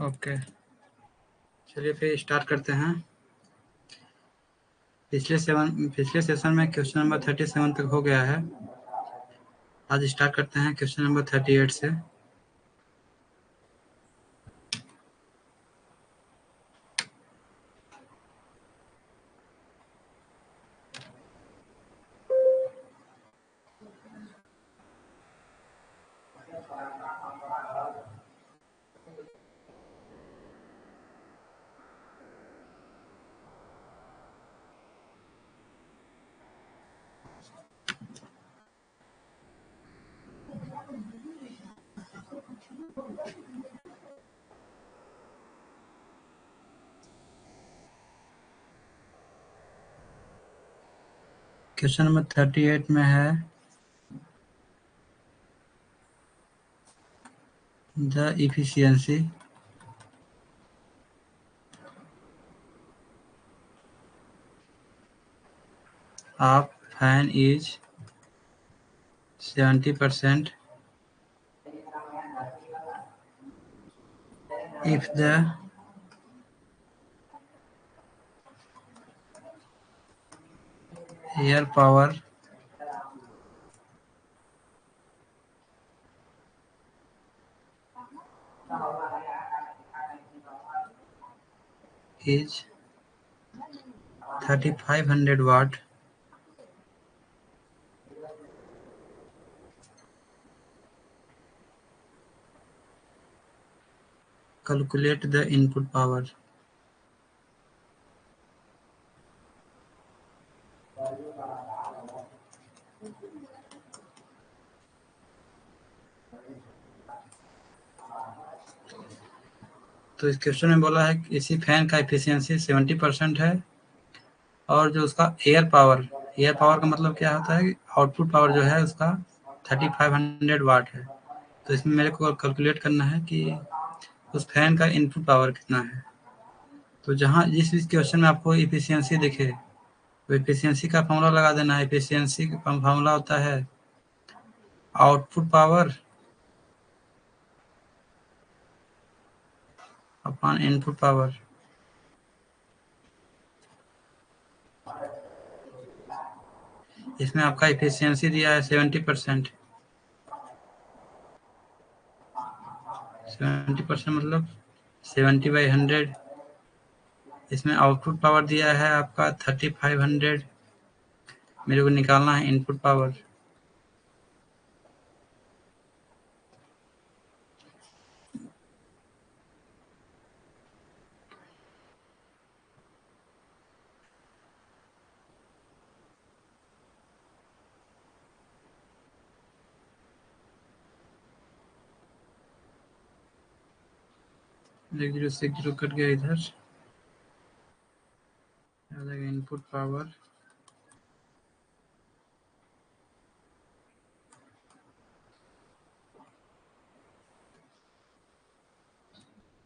Okay, चलिए फिर start करते हैं। पिछले सेशन में क्वेश्चन नंबर 37 तक हो गया है। आज स्टार्ट करते हैं क्वेश्चन नंबर 38 से। क्वेश्चन नंबर 38 में है the efficiency of fan is 70% if the air power is 3500 watt. Calculate the input power. तो इस क्वेश्चन में बोला है कि इसी फैन का एफिशिएंसी 70% है और जो उसका एयर पावर का मतलब क्या होता है कि आउटपुट पावर जो है उसका 3500 वाट है। तो इसमें मेरे को कैलकुलेट करना है कि उस फैन का इनपुट पावर कितना है। तो जहाँ जिस क्वेश्चन में आपको एफिशिएंसी दिखे तो एफिशिएंसी का फॉर्मूला लगा देना है। एफिशिएंसी का फॉर्मूला होता है output power upon input power. इसमें आपका एफिशिएंसी दिया है 70%। 70% मतलब 70/100। इसमें आउटपुट पावर दिया है आपका 3500। मेरे को निकालना है इनपुट पावर। एक जीरो से एक जीरो कट गया इधर। इनपुट पावर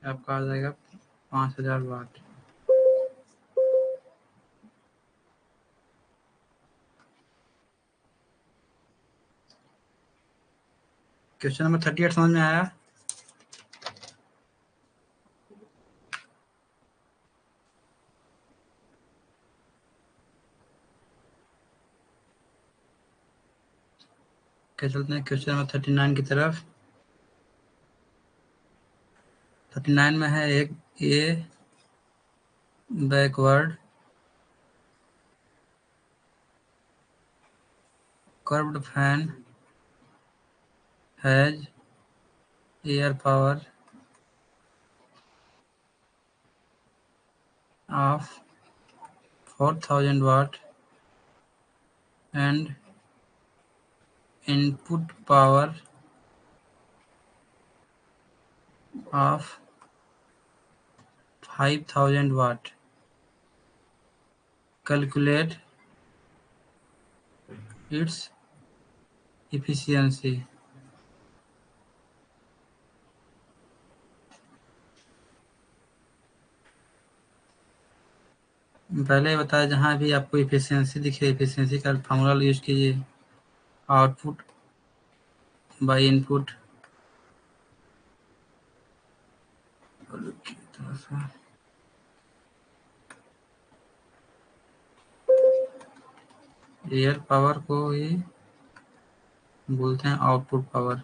आपका आ जाएगा 5000 वाट। क्वेश्चन नंबर 38 समझ में आया? क्या चलते हैं क्वेश्चन नंबर 39 की तरफ। 39 में है एक ए backward curved fan has air power of 4000 watt and input power of 5000 watt. Calculate its efficiency. पहले बताया जहाँ भी आपको एफिशिएंसी दिखे एफिशिएंसी का फार्मूला यूज कीजिए। Output by input air power को ही बोलते हैं आउटपुट पावर।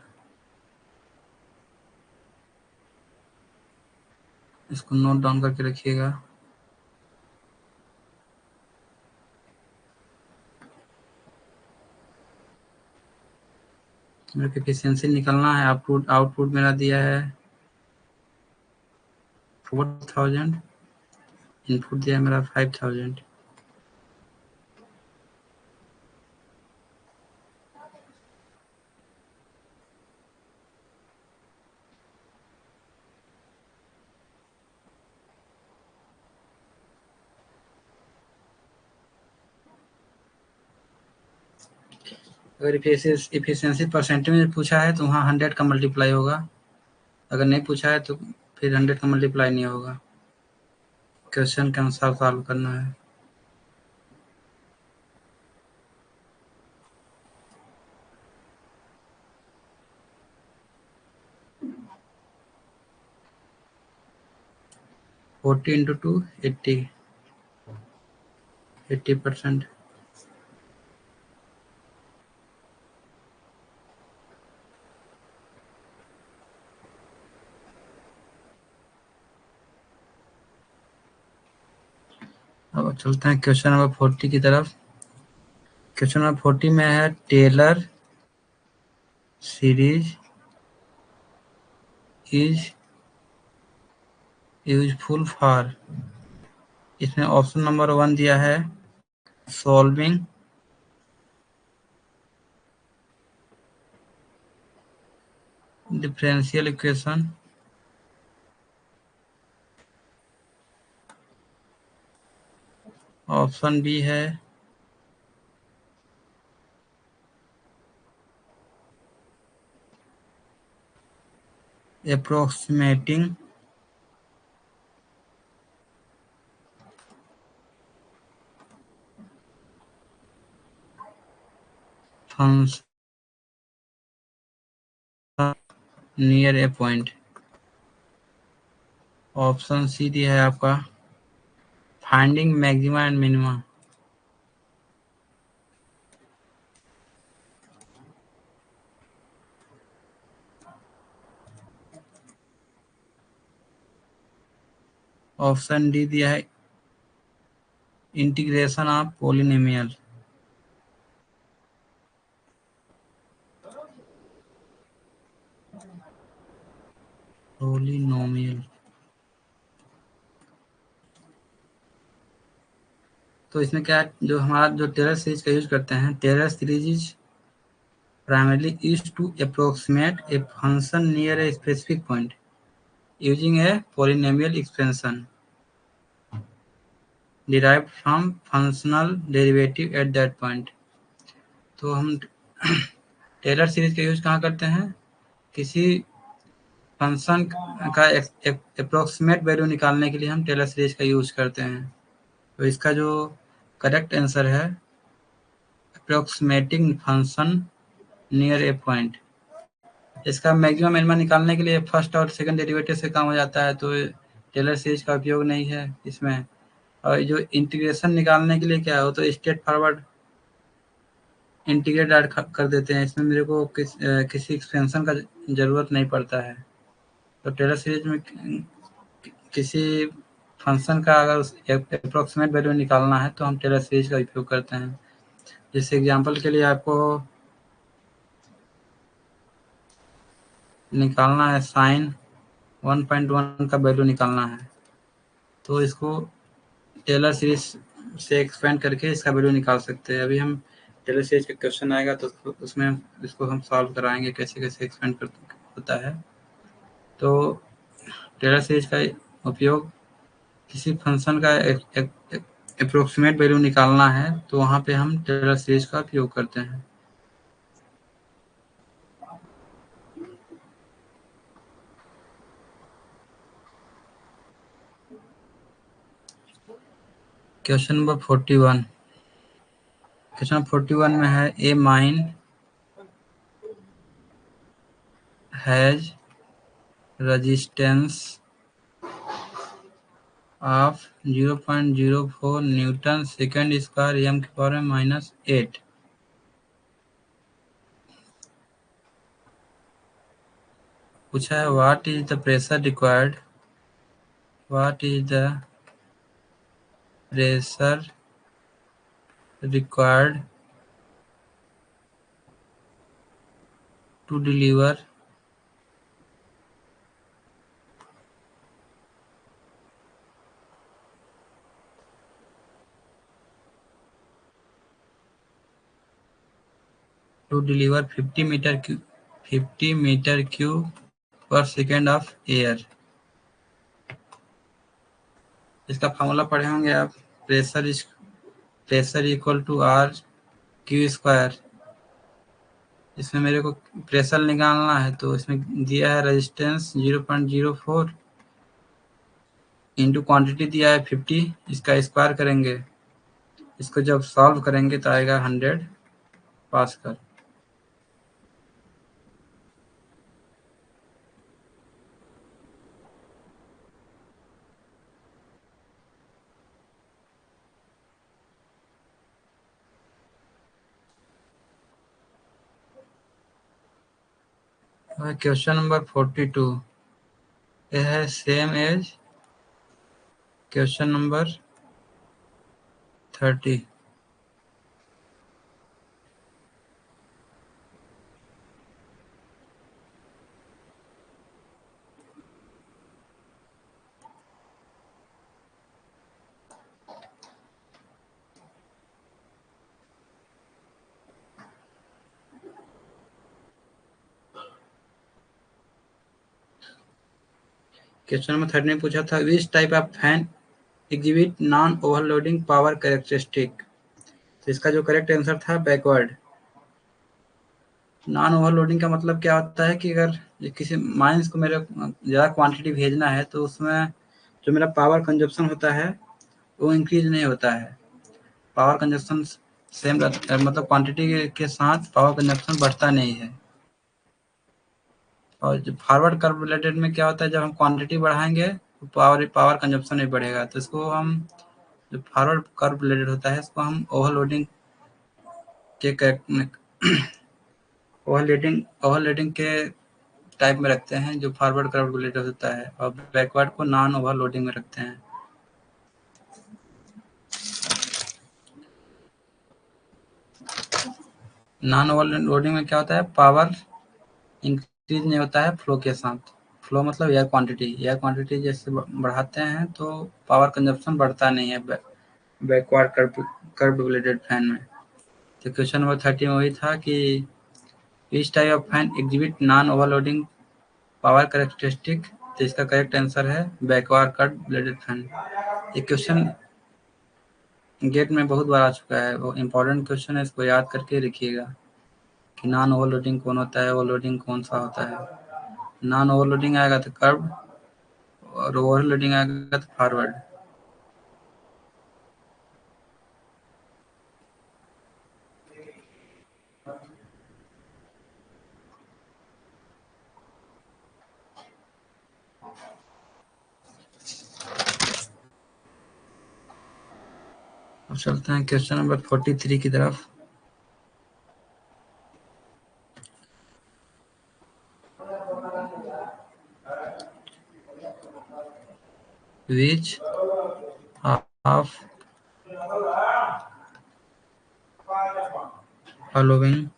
इसको नोट डाउन करके रखिएगा। मेरे को एफिशिएंसी निकालना है। आउटपुट मेरा दिया है 4000, इनपुट दिया है मेरा 5000। अगर इफिशियंसी परसेंटेज में पूछा है तो वहाँ 100 का मल्टीप्लाई होगा, अगर नहीं पूछा है तो फिर 100 का मल्टीप्लाई नहीं होगा। क्वेश्चन के अनुसार सॉल्व करना है। Forty into two 80%। अब चलते हैं क्वेश्चन नंबर 40 की तरफ। क्वेश्चन नंबर 40 में है Taylor series is useful for. इसमें ऑप्शन नंबर 1 दिया है solving differential equation, option B है approximating function near a point. Option C दिया है आपका finding maxima and minima. Option D दिया है इंटीग्रेशन ऑफ पोलिनोमियल। तो इसमें क्या है, जो हमारा जो टेलर सीरीज का यूज करते हैं, Taylor series is primarily used to approximate a function near a specific point using a polynomial expansion derived from functional derivative at that point। तो हम टेलर सीरीज का यूज कहाँ करते हैं, किसी फंक्शन का अप्रोक्सीमेट वैल्यू निकालने के लिए हम टेलर सीरीज का यूज करते हैं। तो इसका जो करेक्ट आंसर है approximating function near a point. इसका मैक्सिमम मिनिमम निकालने के लिए फर्स्ट और सेकंड डेरिवेटिव से काम हो जाता है, तो टेलर सीरीज का उपयोग नहीं है इसमें। और जो इंटीग्रेशन निकालने के लिए क्या हो, तो स्ट्रेट फॉरवर्ड इंटीग्रेट ऐड कर देते हैं। इसमें मेरे को किसी एक्सपेंशन का जरूरत नहीं पड़ता है। तो टेलर सीरीज में किसी फंक्शन का अगर अप्रोक्सीमेट वैल्यू निकालना है तो हम टेलर सीरीज का उपयोग करते हैं। जैसे एग्जांपल के लिए आपको निकालना है साइन 1.1 का वैल्यू निकालना है, तो इसको टेलर सीरीज से एक्सपेंड करके इसका वैल्यू निकाल सकते हैं। अभी हम टेलर सीरीज का क्वेश्चन आएगा तो उसमें इसको हम सॉल्व कराएंगे कैसे कैसे एक्सपेंड होता है। तो टेलर सीरीज का उपयोग किसी फंक्शन का अप्रोक्सीमेट वैल्यू निकालना है तो वहाँ पे हम टेलर सीरीज का उपयोग करते हैं। Question number 41। क्वेश्चन 41 में है a mine has resistance of 0.04 newton second square m के पावर में -8। पूछा है what is the pressure required, what is the pressure required to deliver to deliver 50 metre cube पर सेकेंड ऑफ एयर। इसका formula पढ़े होंगे आप, pressure equal to R Q square. इसमें मेरे को प्रेशर निकालना है, तो इसमें दिया है रेजिस्टेंस 0.04 इंटू क्वांटिटी दिया है 50, इसका स्क्वायर करेंगे, इसको जब सॉल्व करेंगे तो आएगा 100 पास्कल। क्वेश्चन नंबर 42 यह है same as question number 30। Question number 30 में पूछा था which type of fan exhibit non overloading power characteristic. तो इसका जो करेक्ट आंसर था बैकवर्ड। नॉन ओवरलोडिंग का मतलब क्या होता है कि अगर किसी माइंस को मेरे ज़्यादा क्वांटिटी भेजना है तो उसमें जो मेरा पावर कंजप्शन होता है वो इंक्रीज नहीं होता है, पावर कंजप्शन सेम रहता है, मतलब क्वांटिटी के साथ पावर कंजप्शन बढ़ता नहीं है। और जो फॉरवर्ड कर्व रिलेटेड में क्या होता है, जब हम क्वांटिटी बढ़ाएंगे तो पावर कंजप्शन नहीं बढ़ेगा। तो इसको हम जो फॉरवर्ड कर्व रिलेटेड होता है इसको हम ओवरलोडिंग के ओवरलोडिंग के टाइप में रखते हैं, जो फॉरवर्ड कर्व रिलेटेड होता है, और बैकवर्ड को नॉन ओवरलोडिंग में रखते हैं। नॉन ओवरलोडिंग में क्या होता है, पावर इंक्रीज नहीं होता है फ्लो के साथ। फ्लो मतलब एयर क्वांटिटी जैसे बढ़ाते हैं तो पावर कंजप्शन बढ़ता नहीं है बैकवर्ड कर्व रिलेटेड फैन में। तो क्वेश्चन नंबर 30 में वही था कि इस type of fan exhibit non overloading power characteristic. तो इसका करेक्ट आंसर है बैकवर्ड कर्व रिलेटेड फैन। ये क्वेश्चन गेट में बहुत बार आ चुका है, वो इम्पोर्टेंट क्वेश्चन है, इसको याद करके रखिएगा कि नॉन ओवरलोडिंग कौन होता है, ओवरलोडिंग कौन सा होता है। नॉन ओवरलोडिंग आएगा तो कर्व, और ओवरलोडिंग आएगा तो फॉरवर्ड। अब चलते हैं क्वेश्चन नंबर 43 की तरफ। Which of following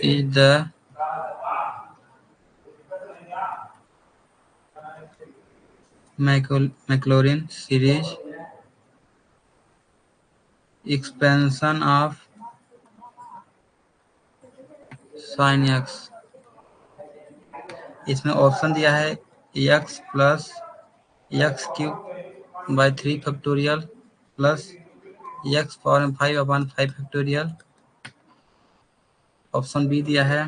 is the Maclaurin series expansion of sin x। इसमें ऑप्शन दिया है x plus x cube by 3 factorial plus x power 5/5 factorial. Option B दिया है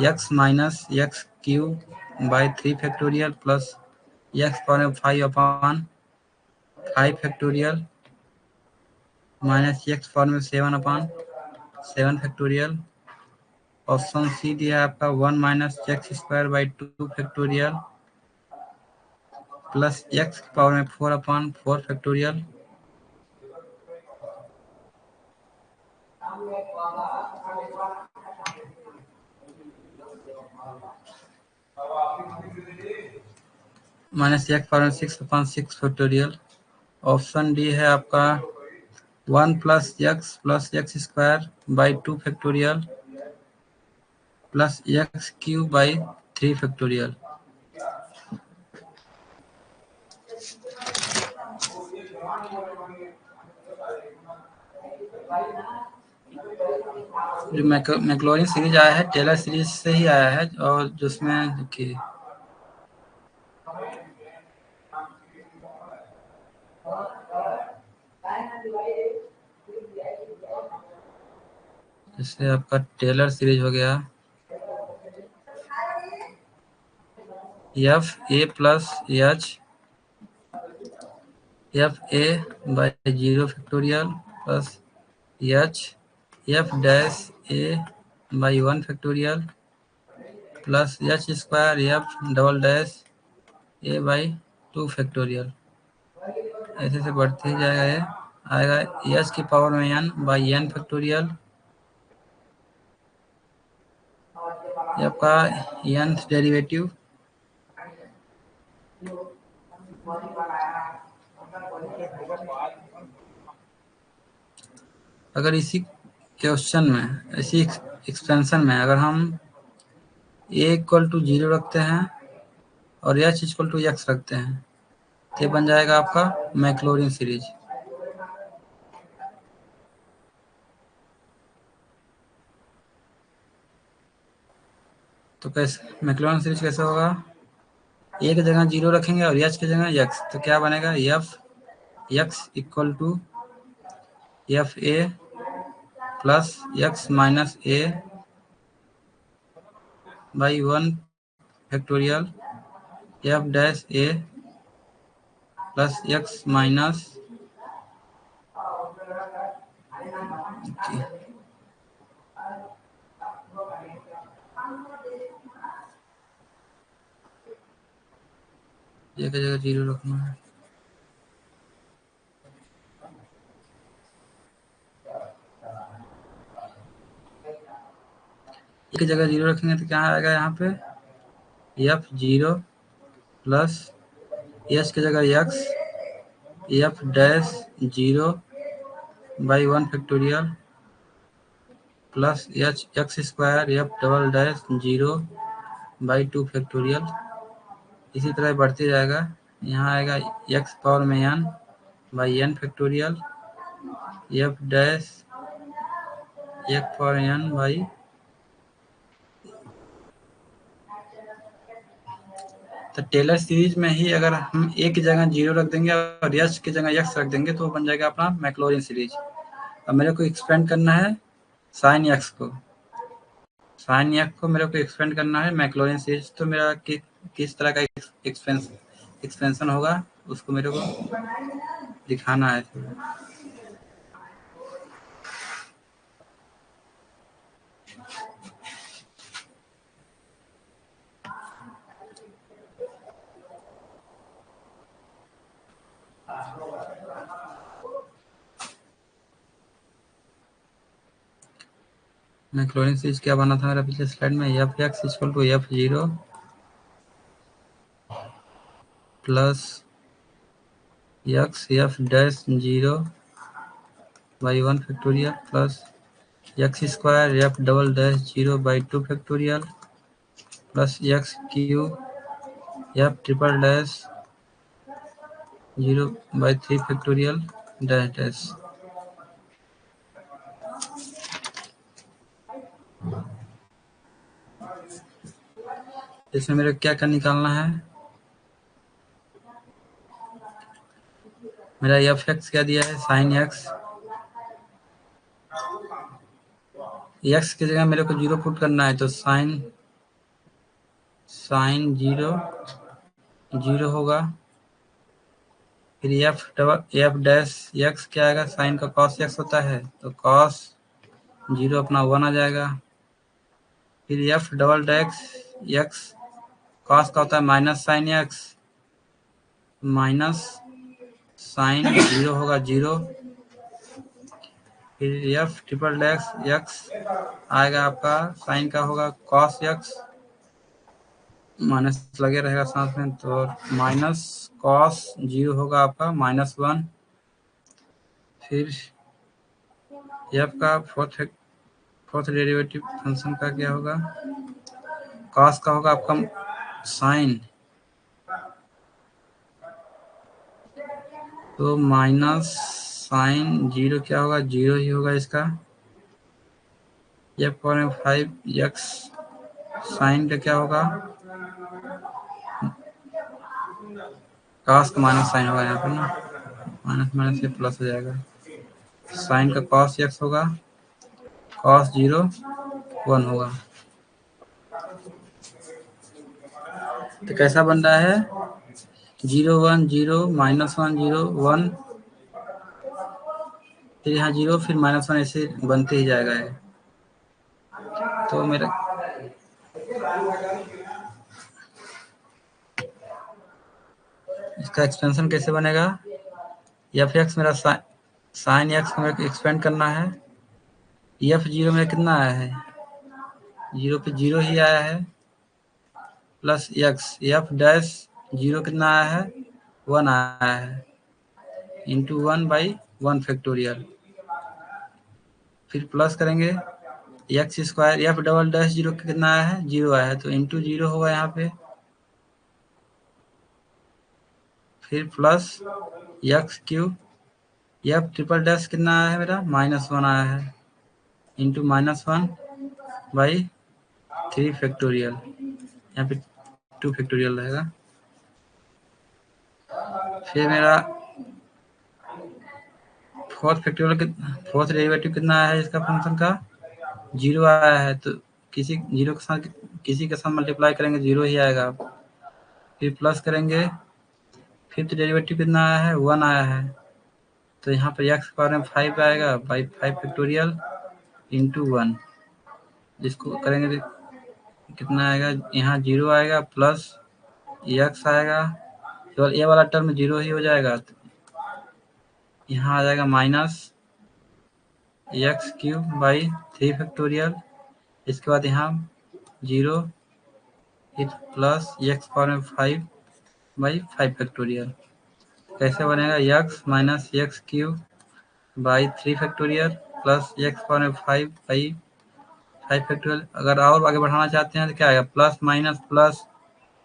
x minus x cube by 3 factorial plus x power 5/5 factorial minus x power 7/7 factorial. Option C दिया है आपका 1 minus x square by 2 factorial plus x की power में 4/4 factorial minus x power में 6/6 factorial. Option D है आपका 1 + x square by 2 factorial plus x cube by 3 factorial. जो Maclaurin series आया है टेलर सीरीज से ही आया है, और जिसमें देखिए जैसे आपका टेलर सीरीज हो गया FA plus FA by 0 factorial plus F' A by 1 factorial plus H square F" A by 2 factorial. ऐसे से बढ़ते ही जाएगा, ये आएगा H की पावर में n बाई n फैक्टोरियल। ये आपका nth डेरिवेटिव अगर इसी क्वेश्चन में इसी एक्सपेंशन में अगर हम a = 0 रखते हैं और h = x रखते हैं तो बन जाएगा आपका मैक्लॉरिन सीरीज। तो कैसे मैक्लॉरिन सीरीज कैसे होगा? a की जगह 0 रखेंगे और h की जगह x, तो क्या बनेगा? x = FA plus x minus a by 1 factorial F' A plus x minus एक जगह 0 रखना है। एक जगह 0 रखेंगे तो क्या आएगा यहाँ पे? F0 प्लस h की जगह x F' 0 by 1 factorial plus x square F" 0 by 2 factorial. इसी तरह बढ़ते जाएगा, यहाँ आएगा x पावर में n by n factorial F' एक पावर n बाई। तो टेलर सीरीज में ही अगर हम a की जगह 0 रख देंगे और h की जगह x रख देंगे तो बन जाएगा अपना मैक्लॉरिन सीरीज। अब मेरे को एक्सपेंड करना है साइन x को मेरे को एक्सपेंड करना है मैक्लॉरिन सीरीज। तो मेरा किस तरह का एक्सपेंशन होगा उसको मेरे को दिखाना है। मैक्लॉरिन सीरीज क्या बना था मेरा पिछले स्लाइड में? Fx = F0 plus x F' 0 by 1 factorial plus x square F" 0 by 2 factorial plus x cube F" 0 by 3 factorial dash. इसमें मेरे क्या निकालना है? मेरा Fx क्या दिया है? साइन x की जगह मेरे को 0 पुट करना है, तो साइन 0 होगा। फिर F' क्या आएगा? साइन का cos x होता है तो cos 0 अपना 1 आ जाएगा। फिर F" x cos का होता है minus sine x minus sine zero होगा जीरो, फिर एफ ट्रिपल डैश एक्स आएगा आपका, साइन का होगा कॉस एक्स, माइनस लगे रहेगा साथ में, तो माइनस कॉस जीरो होगा आपका माइनस वन, फिर एफ का फोर्थ डेरिवेटिव फंक्शन का क्या होगा, कॉस का होगा आपका साइन, तो माइनस साइन जीरो क्या होगा, जीरो ही होगा इसका, एफ पावर में 5x साइन का क्या होगा, कॉस का माइनस साइन होगा यहाँ पर ना, माइनस माइनस से प्लस हो जाएगा, साइन का कॉस एक्स होगा, कॉस जीरो वन होगा। तो कैसा बन रहा है, zero one zero minus one zero one, फिर यहाँ जीरो फिर माइनस वन, ऐसे बनते ही जाएगा है। तो मेरा इसका एक्सपेंशन कैसे बनेगा, एफ एक्स मेरा साइन एक्स को मेरे एक्सपेंड करना है, एफ जीरो में कितना आया है, जीरो पे जीरो ही आया है, plus x F dash zero कितना आया है, वन आया है, into one by one factorial, फिर प्लस करेंगे x square, F double dash zero कितना आया है, जीरो आया है, तो इंटू जीरो होगा यहाँ पे, फिर plus x cube, F triple dash कितना आया है मेरा, माइनस वन आया है, into minus one by three factorial, यहाँ पे टू फैक्टोरियल रहेगा, फिर मेरा फोर्थ डेरिवेटिव कितना आया है इसका फंक्शन का, जीरो आया है, तो किसी जीरो के साथ किसी के साथ मल्टीप्लाई करेंगे जीरो ही आएगा, फिर प्लस करेंगे, फिफ्थ डेरिवेटिव कितना आया है, वन आया है, तो यहाँ पर एक्स पावर में 5 आएगा बाई 5 फैक्टोरियल इंटू वन, जिसको करेंगे तो कितना आएगा, यहाँ जीरो आएगा प्लस एक्स आएगा, केवल ये वाला टर्म जीरो ही हो जाएगा, तो यहाँ आ जाएगा minus x cube by three factorial, इसके बाद यहाँ जीरो, फिर प्लस एक्स पावर में 5 बाई 5 फैक्टोरियल, कैसे बनेगा, x minus x cube by three factorial plus x power में 5 बाई 5 फैक्टोरियल, अगर और आगे बढ़ाना चाहते हैं तो क्या आएगा, प्लस माइनस प्लस,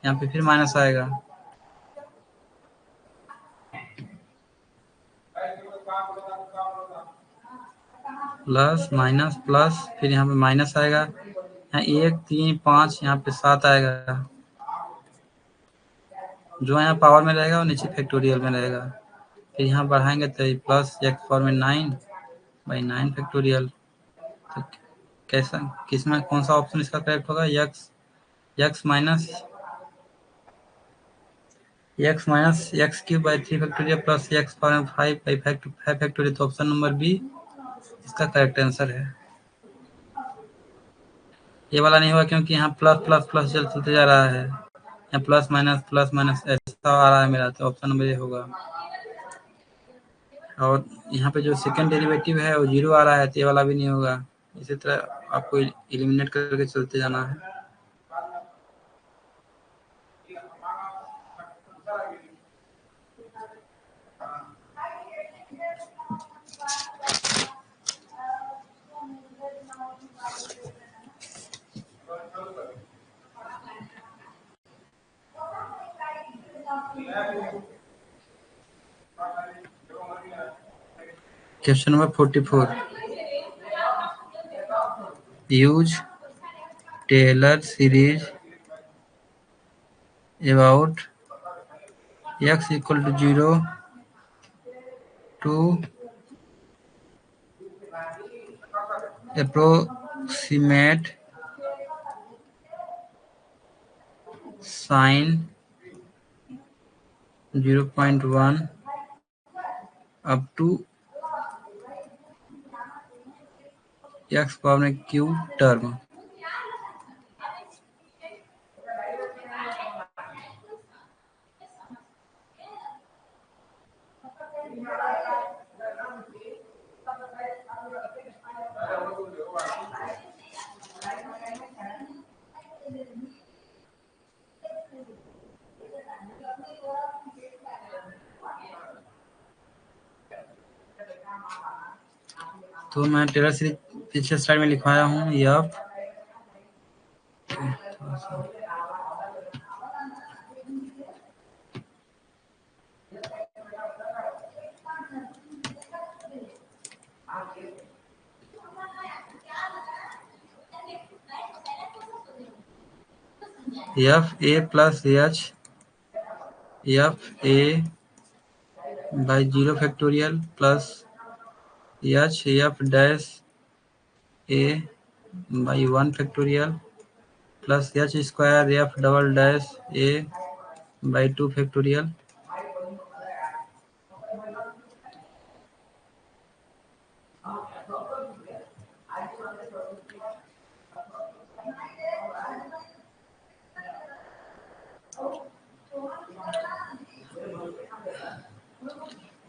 यहाँ पे फिर माइनस आएगा, प्लस माइनस प्लस, फिर यहाँ पे माइनस आएगा, यहाँ एक तीन पाँच, यहाँ पे सात आएगा, जो यहाँ पावर में रहेगा वो नीचे फैक्टोरियल में रहेगा, फिर यहाँ बढ़ाएंगे तो प्लस एक्स पावर में 9 बाई 9 फैक्टोरियल, तो कैसा किसमें कौन सा ऑप्शन इसका करेक्ट होगा, x minus x cube by three factorial plus x power में 5 बाई 5 फैक्टोरियल, तो ऑप्शन नंबर बी इसका करेक्ट आंसर है। ये वाला नहीं हुआ क्योंकि यहाँ प्लस प्लस प्लस चलते जा रहा है, यहाँ प्लस माइनस ऐसा आ रहा है मेरा, तो ऑप्शन नंबर ए होगा, और यहाँ पे जो सेकंड डेरिवेटिव है वो जीरो आ रहा है, तो ये वाला भी नहीं होगा, इसी तरह आपको एलिमिनेट करके चलते जाना है। Question number 44, use Taylor series about x equal to 0 to approximate sin 0.1 up to x power में q टर्म, तो मैं टेलर सीरीज पीछे स्लाइड में लिखवाया हूँ F a plus h F a by 0 factorial plus h f dash a by 1 factorial plus H square F double dash a by 2 factorial.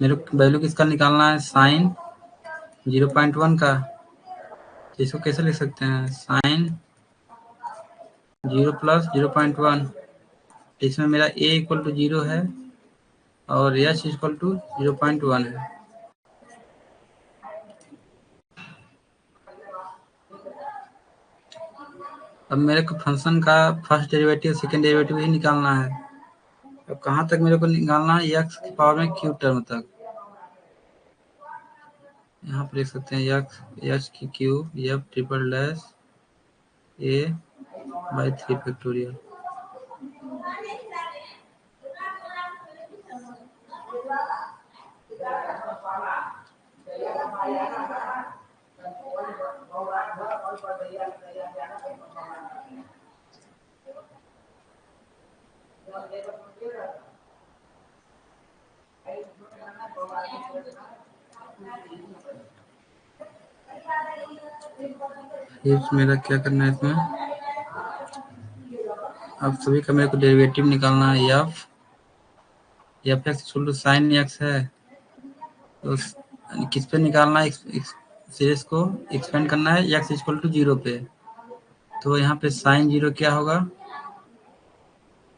मेरे को value किसका निकालना है? साइन 0.1 का। इसको कैसे लिख सकते हैं? Sine 0 plus 0.1। इसमें मेरा ए इक्वल टू 0 है और एच इक्वल टू 0.1 है। अब मेरे को फंक्शन का फर्स्ट डेरिवेटिव सेकेंड डेरिवेटिव ही निकालना है। अब कहाँ तक मेरे को निकालना है? एक्स की पावर में क्यूब टर्म तक। यहाँ पर लिख सकते हैं एक्स एच की cube F triple dash a by 3 factorial. फिर मेरा क्या करना है इसमें? अब सभी का मेरे को डेरिवेटिव निकालना है। F x equal to sine x है, तो किस पे निकालना है? सीरीज को एक्सपेंड करना है एक्स इक्वल टू 0 पे। तो यहाँ पे साइन 0 क्या होगा?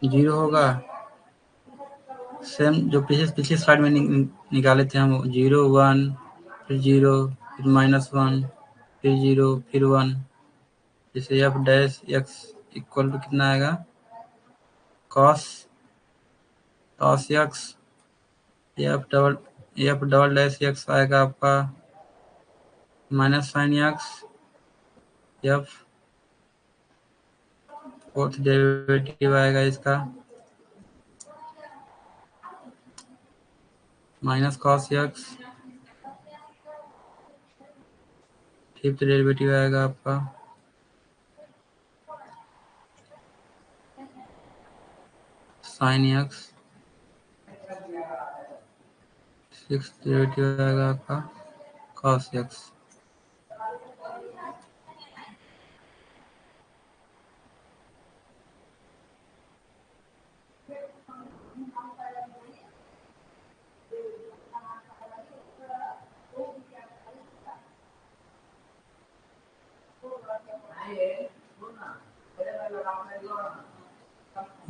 0 होगा। सेम जो पिछली स्लाइड में निकाले थे हम, 0 1 फिर 0 फिर -1 फिर 0 फिर 1। जैसे f dash x equal to कितना आएगा? Cos x f double dash x आएगा आपका minus sine x. F fourth derivative आएगा इसका minus cos x. Fifth derivative आएगा आपका साइन एक्स। सिक्स डेरिवेटिव आएगा आपका cos x.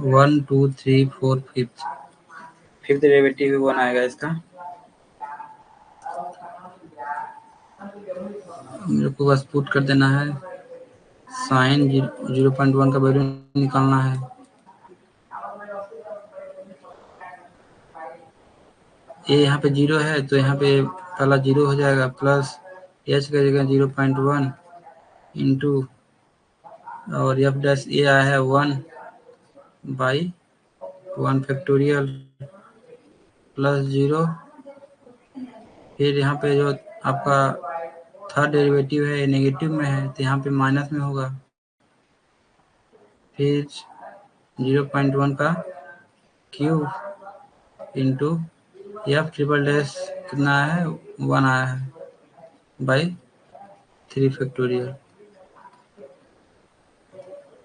One two three four fifth derivative भी 1 आएगा इसका। मेरे को बस पुट कर देना है। साइन 0.1 का वैल्यू निकालना है। ए यहाँ पे 0 है तो यहाँ पे पहला 0 हो जाएगा, प्लस एच का जगह 0.1 इंटू और एफ डैश ए आया है 1 बाई 1 फैक्टोरियल प्लस 0। फिर यहाँ पे जो आपका थर्ड डेरिवेटिव है नेगेटिव में है तो यहाँ पे माइनस में होगा। फिर 0.1 का cube into F triple dash कितना है? 1 आया है बाई 3 फैक्टोरियल।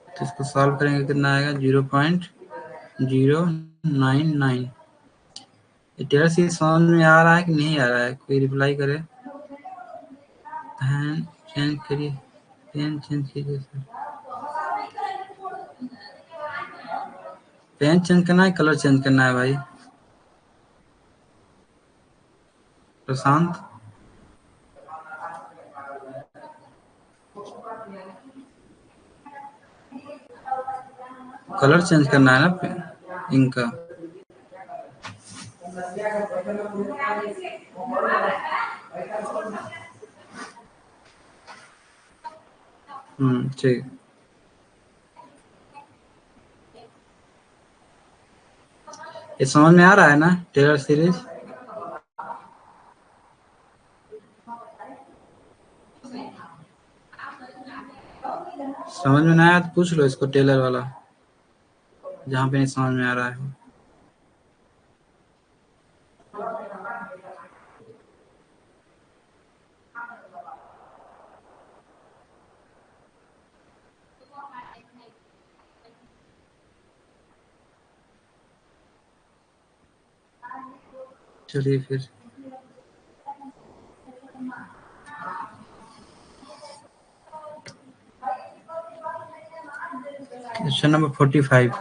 तो इसको सॉल्व करेंगे कितना आएगा? 0.099। टेलर सीरीज समझ में आ रहा है कि नहीं आ रहा है? कोई रिप्लाई करे। पेन चेंज करिए, पेन चेंज कीजिए सर। पेन चेंज करना है, कलर चेंज करना है भाई? प्रशांत कलर चेंज करना है ना इंक का। ठीक। ये समझ में आ रहा है ना टेलर सीरीज? समझ में ना आया तो पूछ लो इसको, टेलर वाला, जहाँ पे नहीं समझ में आ रहा है। चलिए फिर question number 45।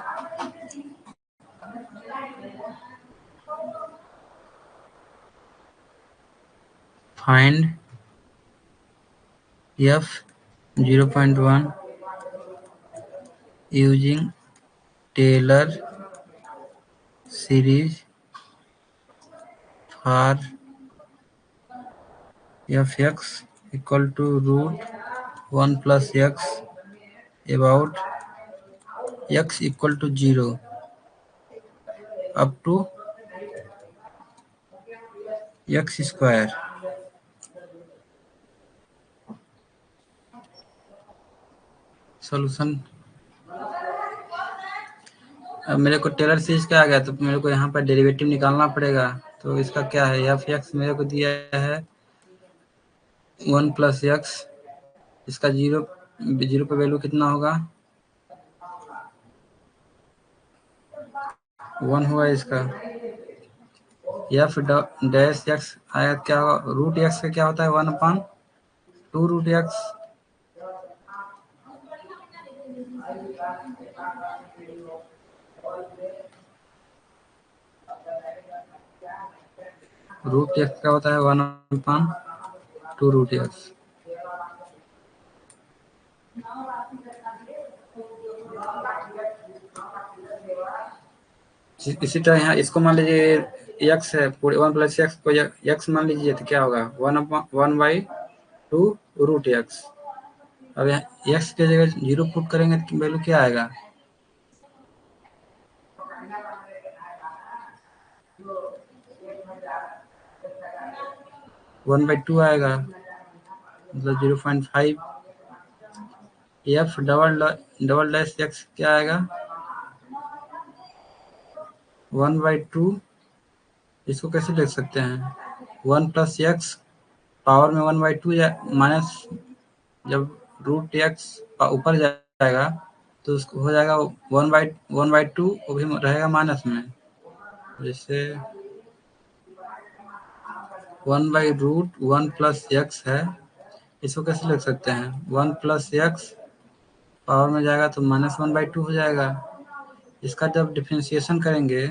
Find f 0.1 using Taylor series for fx equal to root 1 plus x about x equal to 0 up to x square। Solution. अब मेरे को टेलर सीरीज का आ गया तो मेरे को यहाँ पर डेरिवेटिव निकालना पड़ेगा। तो इसका क्या है, एफ एक्स मेरे को दिया है 1 प्लस एक्स, इसका जीरो जीरो पे वैल्यू कितना होगा, 1 हुआ इसका। एफ डैश एक्स आया क्या होगा, रूट एक्स का क्या होता है 1/2 रूट एक्स। रूट एक्स का होता है 1/2 रूट एक्स। इसी तरह यहाँ इसको मान लीजिए एक्स है, पूरे 1 प्लस एक्स को एक्स मान लीजिए तो क्या होगा 1/2 रूट एक्स। अब यहाँ एक्स की जगह 0 पुट करेंगे तो वैल्यू क्या आएगा, 1/2 आएगा, मतलब 0.5। एफ डबल डैश एक्स क्या आएगा 1/2। इसको कैसे लिख सकते हैं, 1 प्लस एक्स पावर में 1/2 या माइनस, जब रूट एक्स ऊपर जाएगा तो उसको हो जाएगा 1/2, वो भी रहेगा माइनस में। जैसे 1/√1 प्लस एक्स है, इसको कैसे लिख सकते हैं, 1 प्लस एक्स पावर में जाएगा तो -1/2 हो जाएगा। इसका जब डिफरेंशिएशन करेंगे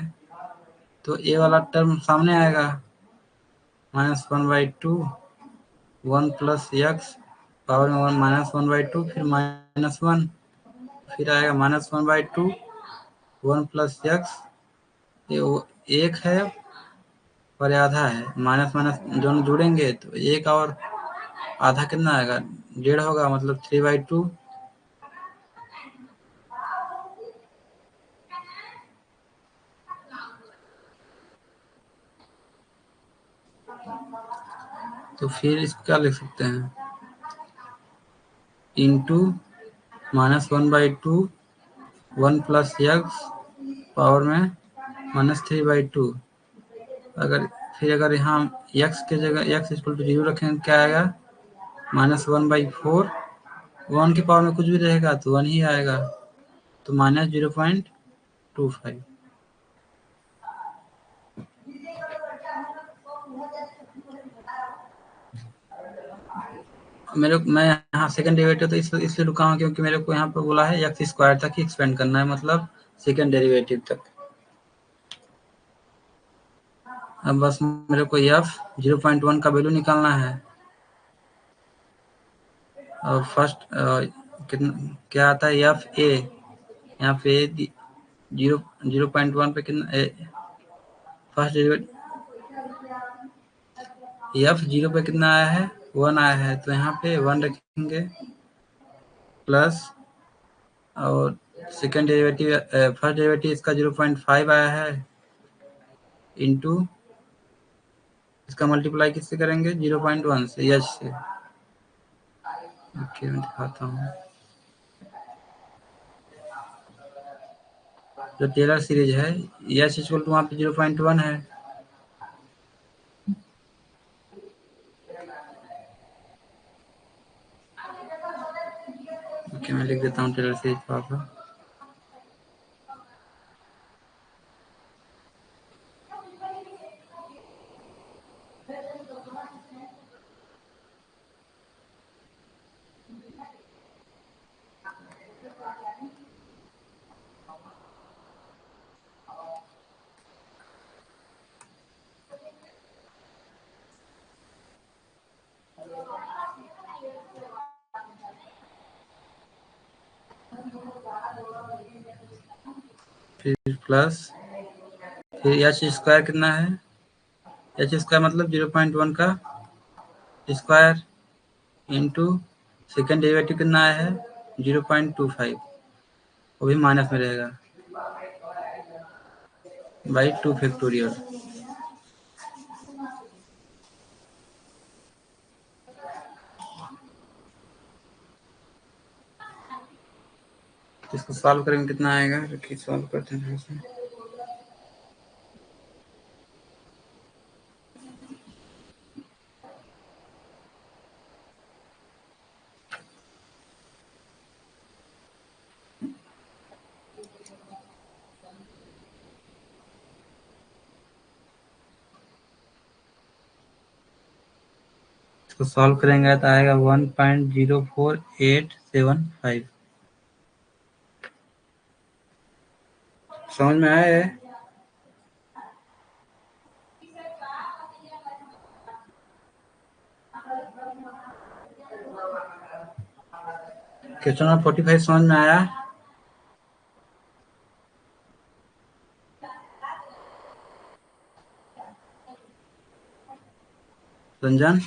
तो ए वाला टर्म सामने आएगा, -1/2 1 प्लस एक्स पावर में 1/2 फिर -1, फिर आएगा -1/2 1 प्लस एक्स। ये एक है और आधा है, माइनस माइनस दोनों जुड़ेंगे तो एक और आधा कितना आएगा, 1.5 होगा, मतलब 3/2। तो फिर इसको क्या लिख सकते हैं, इंटू -1/2 1 प्लस एक्स पावर में -3/2। अगर यहाँ एक्स की जगह एक्स इक्वल टू 0 रखेंगे क्या आएगा, -1/4, 1 की पावर में कुछ भी रहेगा तो 1 ही आएगा, तो -0.25। मैं यहाँ सेकंड डेरिवेटिव तो इसलिए रुका हूँ क्योंकि मेरे को यहाँ पर बोला है एक्स स्क्वायर तक ही एक्सपेंड करना है, मतलब सेकंड डेरिवेटिव तक। अब बस मेरे को एफ 0.1 का वैल्यू निकालना है। और फर्स्ट कितना क्या आता है, एफ ए, यहाँ पे 0.1 पे कितना फर्स्ट डेरिवेटिव एफ 0 पे कितना आया है 1 आया है, तो यहाँ पे 1 रखेंगे प्लस, और सेकेंड डेरिवेटिव फर्स्ट डेरिवेटिव इसका 0.5 आया है इंटू इसका मल्टीप्लाई किससे करेंगे 0.1 से एच से। ओके मैं दिखाता हूँ। जो टेलर सीरीज है एच इक्वल टू वहाँ पे 0.1 है, ओके मैं लिख देता हूँ टेलर सीरीज थोड़ा सा। फिर प्लस, फिर एच स्क्वायर कितना है, एच स्क्वायर मतलब 0.1 का स्क्वायर इंटू सेकेंड डेरिवेटिव कितना आया है 0.25, वो भी माइनस में रहेगा बाई 2 फैक्टोरियल। इसको सॉल्व करेंगे कितना आएगा, रखिए सॉल्व करते हैं इसमें। इसको सॉल्व करेंगे तो आएगा 1.04875। समझ में आया है? क्वेश्चन नंबर 45 समझ में आया? रंजन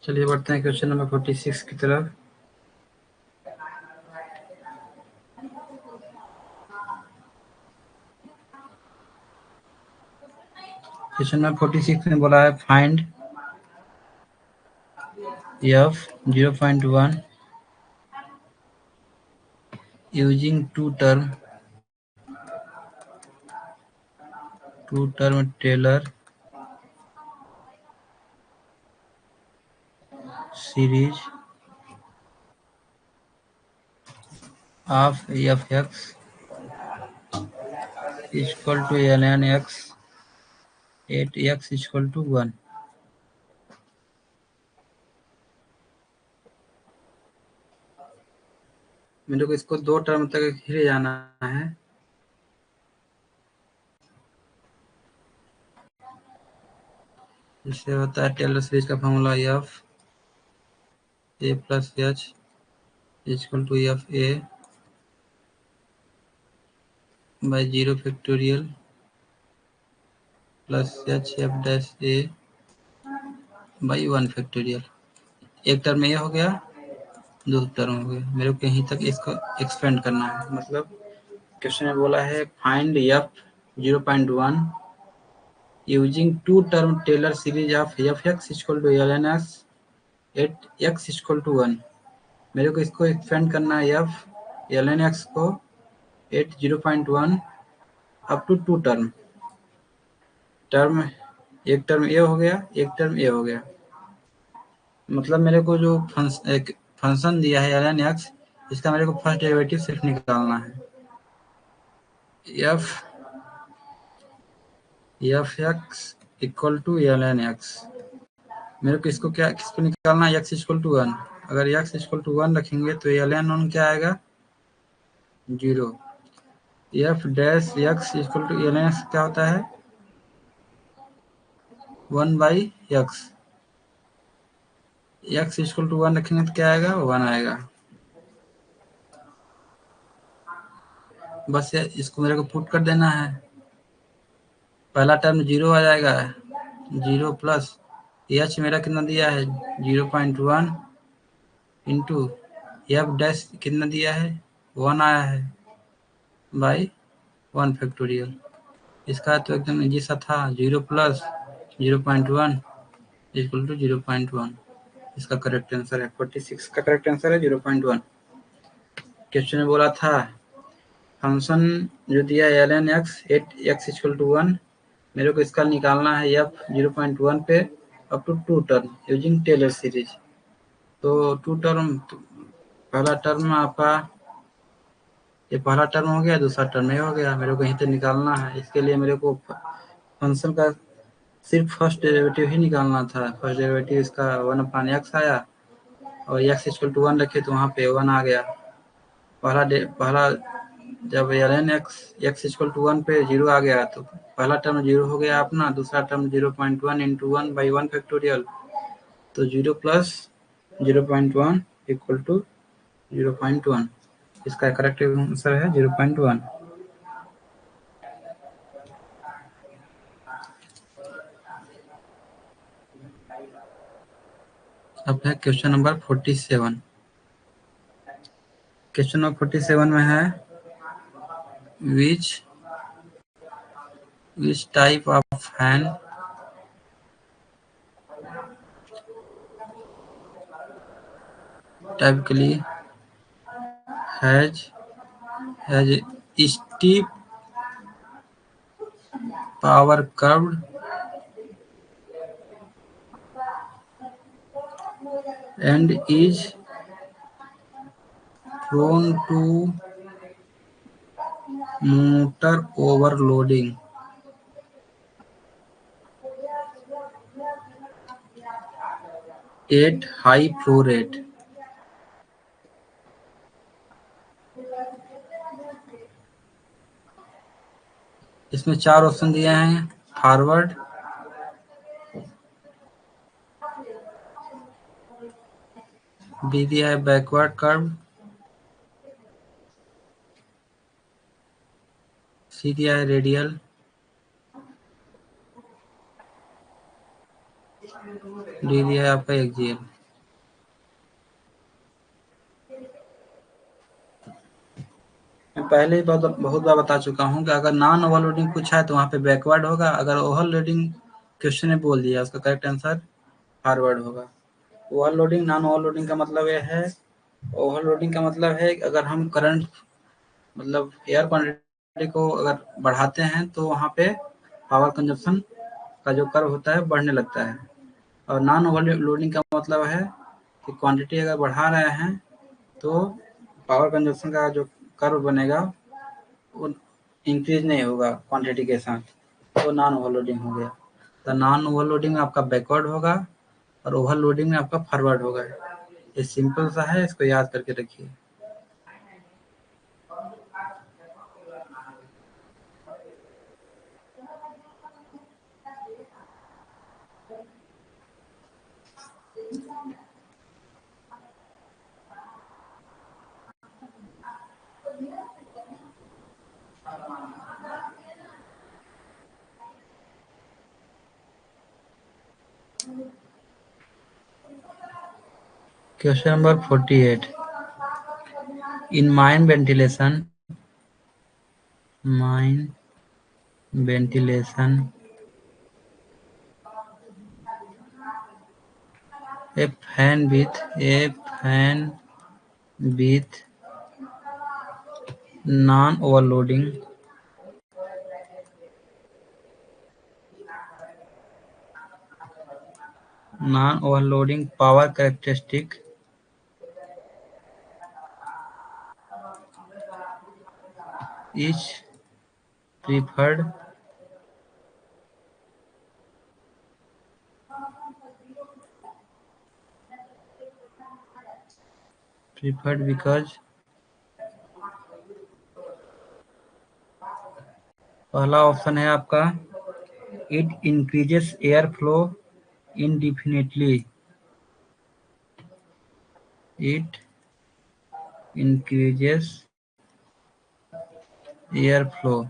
चलिए बढ़ते हैं क्वेश्चन नंबर 46 की तरफ। क्वेश्चन नंबर 46 में बोला है find f 0.1 using two term Taylor series of f x equal to ln x at x equal to 1। मेरे को इसको दो टर्म तक ले जाना है। इससे होता है टेलर सीरीज का formula f a plus h equal to f a by 0 factorial plus h f dash a by 1 factorial. एक टर्म ये हो गया, दो टर्म हो गया। मेरे को यहीं तक इसको एक्सपेंड करना है। मतलब क्वेश्चन में बोला है find f 0.1 using two term Taylor series of f x equal to ln x at x equal to 1। मेरे को इसको एक्सपेंड करना है एफ ln x को at 0.1 up to two term एक टर्म ए हो गया, एक टर्म ए हो गया। मतलब मेरे को जो एक फंक्शन दिया है ln x, इसका मेरे को फर्स्ट डेरिवेटिव सिर्फ निकालना है। F x equal to ln x, मेरे को इसको क्या किसको निकालना है x इक्वल टू 1। अगर x इक्वल टू 1 रखेंगे तो ln 1 क्या आएगा 0। f dash x equal to ln x क्या होता है 1/x। x इक्वल टू 1 रखेंगे तो क्या आएगा 1 आएगा। बस इसको मेरे को पुट कर देना है। पहला टर्म 0 आ जाएगा 0 प्लस एच मेरा कितना दिया है 0.1 इंटू एफ डैश कितना दिया है 1 आया है बाई 1 फैक्टोरियल। इसका तो एकदम इजी सा था 0 प्लस 0.1 इक्वल टू 0.1। इसका करेक्ट आंसर है 46 का करेक्ट आंसर है 0.1। क्वेश्चन में बोला था फंक्शन जो दिया है ln x 8x equal to 1 मेरे को इसका निकालना है f 0.1 पे up to 2 term using Taylor series. तो 2 टर्म पहला टर्म आपका ये पहला टर्म हो गया दूसरा टर्म ये हो गया मेरे को यहीं से निकालना है। इसके लिए मेरे को फंक्शन का सिर्फ फर्स्ट डेरिवेटिव ही निकालना था। फर्स्ट डेरिवेटिव इसका 1/x आया और x इक्वल टू 1 रखे तो वहाँ पे 1 आ गया। पहला जब ln x इक्वल टू 1 पे 0 आ गया तो पहला टर्म 0 हो गया अपना, दूसरा टर्म 0.1 इंटू 1/1 फैक्टोरियल तो 0 प्लस 0.1 इक्वल टू 0.1। इसका करेक्ट आंसर है 0.1। अब है क्वेश्चन नंबर 47। क्वेश्चन नंबर 47 में है which type of fan typically has steep power curve and is prone to motor overloading at high flow rate। इसमें 4 option दिए हैं फॉरवर्ड, बी दिया है बैकवर्ड कर्व, सी दिया है रेडियल, डी दिया है आपका एक्सियल। मैं पहले ही बहुत बार बता चुका हूँ कि अगर नॉन ओवरलोडिंग पूछा है तो वहाँ पे बैकवर्ड होगा, अगर ओवरलोडिंग क्वेश्चन ने बोल दिया उसका करेक्ट आंसर फॉरवर्ड होगा। ओवरलोडिंग नॉन ओवरलोडिंग का मतलब यह है, ओवरलोडिंग का मतलब है अगर हम करंट मतलब एयर क्वांटिटी को अगर बढ़ाते हैं तो वहाँ पे पावर कंजप्शन का जो कर्व होता है बढ़ने लगता है। और नॉन ओवरलोडिंग का मतलब है कि क्वांटिटी अगर बढ़ा रहे हैं तो पावर कंजप्शन का जो कर्व बनेगा वो इंक्रीज नहीं होगा क्वांटिटी के साथ, तो नॉन ओवरलोडिंग हो गया। तो नॉन ओवरलोडिंग में आपका बैकवर्ड होगा और ओवरलोडिंग में आपका फॉरवर्ड होगा। ये सिंपल सा है, इसको याद करके रखिए। Question number 48 in mine ventilation a fan with non-overloading power characteristic is preferred preferred because पहला ऑप्शन है आपका it increases air flow indefinitely. It increases air flow.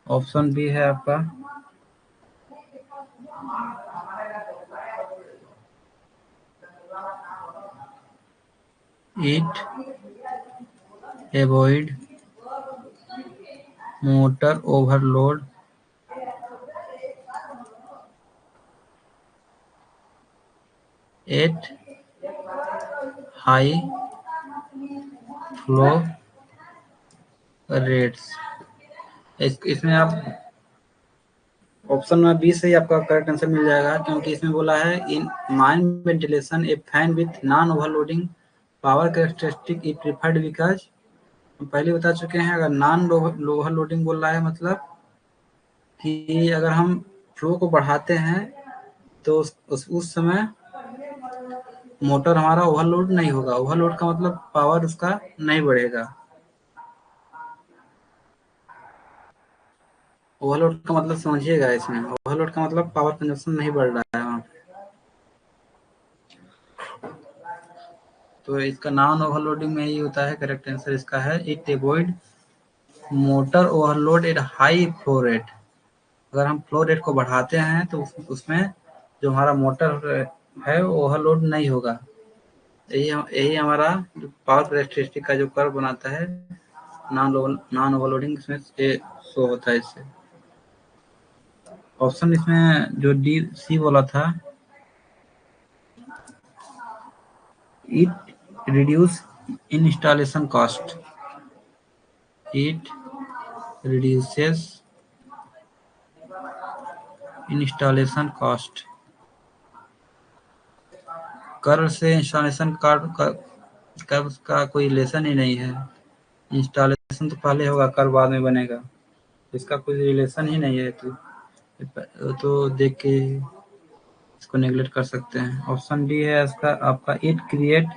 Option B है आपका it avoid motor overload at high flow rates. इसमें आप option में B से ही आपका करेक्ट आंसर मिल जाएगा, क्योंकि इसमें बोला है in mine ventilation A fan with non overloading power characteristic is preferred because हम पहले बता चुके हैं, अगर नॉन ओवरलोडिंग बोल रहा है मतलब कि अगर हम फ्लो को बढ़ाते हैं तो उस समय मोटर हमारा ओवरलोड नहीं होगा। ओवरलोड का मतलब पावर उसका नहीं बढ़ेगा। ओवरलोड का मतलब समझिएगा, इसमें ओवरलोड का मतलब पावर कंजप्शन नहीं बढ़ रहा है वहाँ पे। तो इसका नॉन ओवरलोडिंग में ही होता है। करेक्ट आंसर इसका है it avoid motor overload at high flow rate. अगर हम फ्लो रेट को बढ़ाते हैं तो उसमें जो हमारा मोटर है वो ओवरलोड नहीं होगा। यही हमारा पावर कैरेक्टरिस्टिक का जो कर्व बनाता है नॉन ओवरलोडिंग, इसमें शो होता है इससे। ऑप्शन इसमें जो डी सी वाला था, it reduce installation cost. It reduces installation cost. कर से इंस्टॉलेशन का उसका कोई रिलेशन ही नहीं है। इंस्टॉलेशन तो पहले होगा, कर बाद में बनेगा, इसका कोई रिलेशन ही नहीं है। तो देख के इसको नेगलेक्ट कर सकते हैं। ऑप्शन डी है इसका आपका it create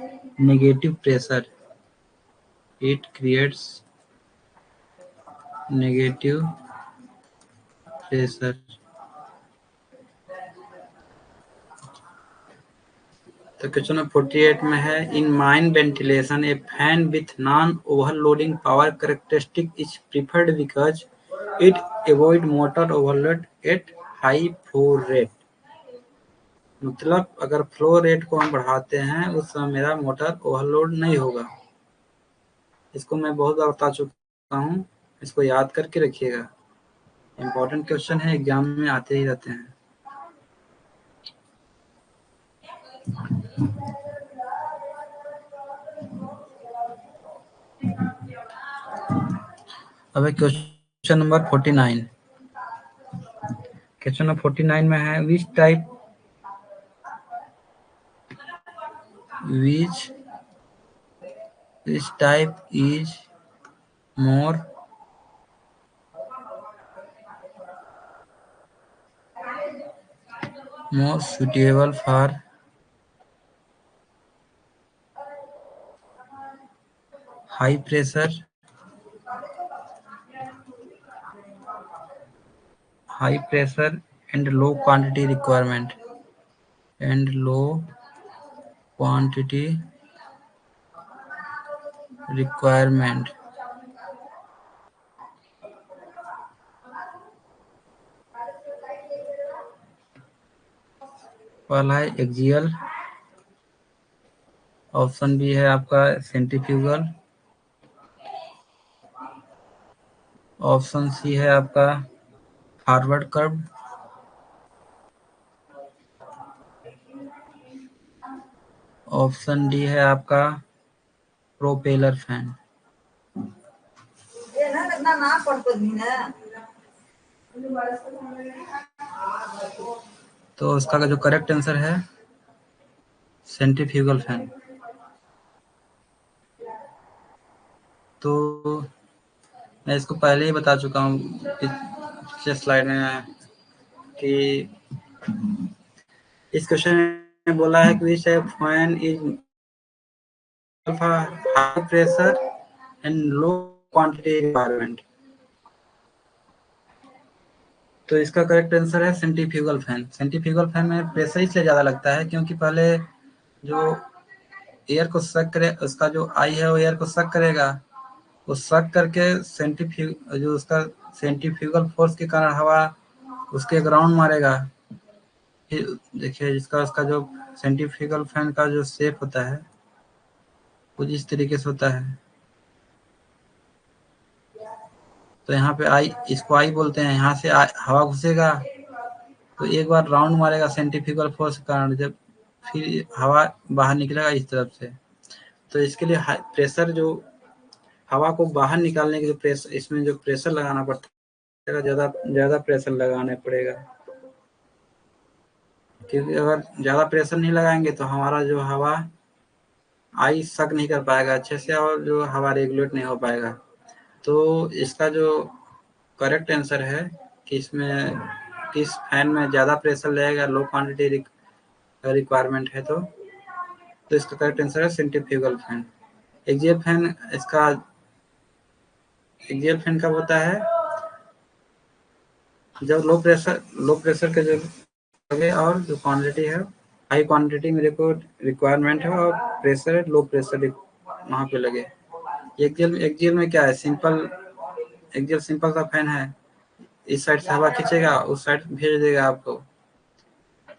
negative pressure. It creates negative pressure. तो क्वेश्चन नंबर 48 में है in mine ventilation A fan with non overloading power characteristic is preferred because it avoid motor overload at high flow rate. मतलब अगर flow rate को हम बढ़ाते हैं उस समय मेरा मोटर ओवरलोड नहीं होगा। इसको मैं बहुत बार बता चुका हूँ, इसको याद करके रखिएगा। इम्पोर्टेंट क्वेश्चन है, एग्जाम में आते ही रहते हैं। अब क्वेश्चन नंबर 49। क्वेश्चन नंबर 49 में है which type is more suitable for high pressure and low quantity requirement पहला है एक्सियल। ऑप्शन बी है आपका सेंट्रीफ्यूगल। ऑप्शन सी है आपका फॉरवर्ड कर्व। ऑप्शन डी है आपका प्रोपेलर फैन। तो उसका जो करेक्ट आंसर है सेंट्रीफ्यूगल फैन। तो मैं इसको पहले ही बता चुका हूँ पिछले स्लाइड में कि इस क्वेश्चन में बोला है कि which type fan is high pressure and low quantity requirement. तो इसका करेक्ट आंसर है सेंट्रीफ्यूगल फैन। सेंट्रीफ्यूगल फैन में प्रेशर इसलिए ज़्यादा लगता है क्योंकि पहले जो एयर को सक करे, उसका जो आई है वो एयर को सक करेगा, वो सक करके जो उसका सेंट्रीफ्यूगल फोर्स के कारण हवा उसके ग्राउंड मारेगा। फिर देखिए जिसका उसका जो सेंट्रीफ्यूगल फैन का जो शेप होता है कुछ इस तरीके से होता है। तो यहाँ पे आई, इसको आई बोलते हैं। यहाँ से हवा घुसेगा तो एक बार राउंड मारेगा सेंट्रीफ्यूगल फोर्स के कारण, जब फिर हवा बाहर निकलेगा इस तरफ से। तो इसके लिए प्रेशर, जो हवा को बाहर निकालने के लिए प्रेशर, इसमें जो प्रेशर लगाना पड़ता है ज़्यादा ज़्यादा प्रेशर लगाना पड़ेगा, क्योंकि अगर ज़्यादा प्रेशर नहीं लगाएंगे तो हमारा जो हवा आई सक नहीं कर पाएगा अच्छे से और जो हवा रेगुलेट नहीं हो पाएगा। तो इसका जो करेक्ट आंसर है कि इसमें किस फैन में ज़्यादा प्रेशर लगेगा, लो क्वांटिटी रिक्वायरमेंट है, तो इसका करेक्ट आंसर है सेंट्रीफ्यूगल फैन। एक्सियल फैन, इसका एक्सियल फैन कब होता है? जब लो प्रेशर के जो लगे और जो क्वांटिटी है हाई क्वांटिटी मेरे को रिक्वायरमेंट है और प्रेशर लो प्रेशर वहाँ पे लगे। एक्सियल में क्या है? एक्सियल सिंपल सा फैन है, इस साइड से हवा खींचेगा उस साइड भेज देगा आपको,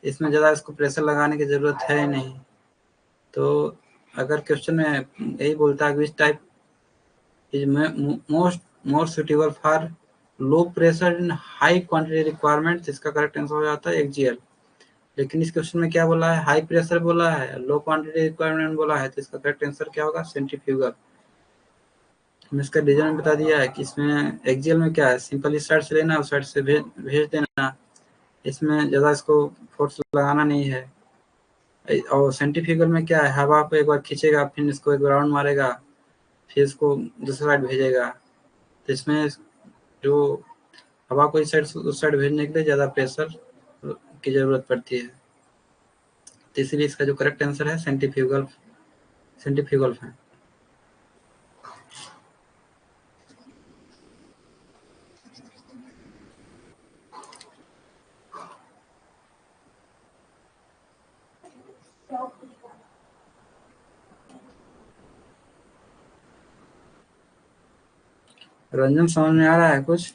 इसमें ज़्यादा इसको प्रेशर लगाने की ज़रूरत है ही नहीं। तो अगर क्वेश्चन में यही बोलता है which type is most suitable for low pressure in high quantity requirement, इसका करेक्ट आंसर हो जाता है एक्सियल। लेकिन इस क्वेश्चन में क्या बोला है? हाई प्रेशर बोला है, लो क्वांटिटी रिक्वायरमेंट बोला है, तो इसका करेक्ट आंसर क्या होगा? सेंट्रीफ्यूगल। हमने इसका डिजाइन बता दिया है कि इसमें एक्सियल में क्या है, सिंपल इस साइड से लेना उस साइड से भेज देना, इसमें ज़्यादा इसको फोर्स लगाना नहीं है। और सेंट्रीफ्यूगल में क्या है, हवा को एक बार खींचेगा फिर इसको एक राउंड मारेगा फिर इसको दूसरी साइड भेजेगा। तो इसमें जो हवा को इस साइड से उस साइड भेजने के लिए ज़्यादा प्रेशर की ज़रूरत पड़ती है। तो इसलिए इसका जो करेक्ट आंसर है सेंट्रीफ्यूगल फैन। रंजन, समझ में आ रहा है कुछ?